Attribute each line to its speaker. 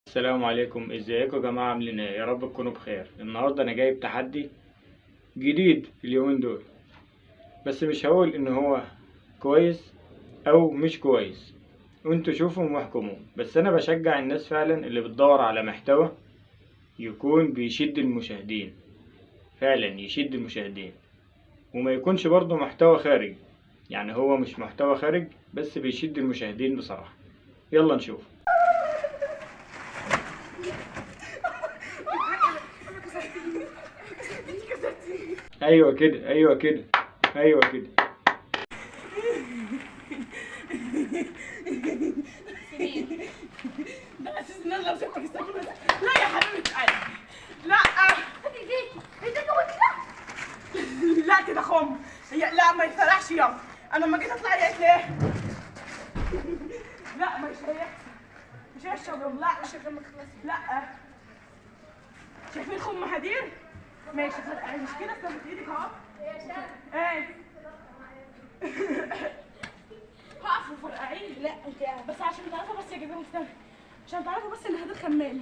Speaker 1: السلام عليكم، ازيكم يا جماعه؟ عاملين ايه؟ يا رب تكونوا بخير. النهارده انا جايب تحدي جديد اليومين دول، بس مش هقول ان هو كويس او مش كويس، وانتوا شوفوا واحكموا. بس انا بشجع الناس فعلا اللي بتدور على محتوى يكون بيشد المشاهدين، فعلا يشد المشاهدين، وما يكونش برضه محتوى خارج. يعني هو مش محتوى خارج بس بيشد المشاهدين بصراحه. يلا نشوف. ايوه كده، ايوه كده، ايوه كده.
Speaker 2: ده اساس ان انا لو سبتك استنى بس. لا يا حبيبه قلبي، لا ايديكي وكده. لا كده خم. لا ما يتفرحش يابا. انا لما جيت اطلع لقيت ليه. لا مش هيحصل، مش هشرب. لا مش هخليك خلاص. لا شايفين خم حدير؟ ماشي مش كده. استنى ايدك اهو. ايه هقف وفرقعين. لا انت بس عشان تعرفوا بس يا جماعه، استنى عشان تعرفوا بس ان هذا خمالي.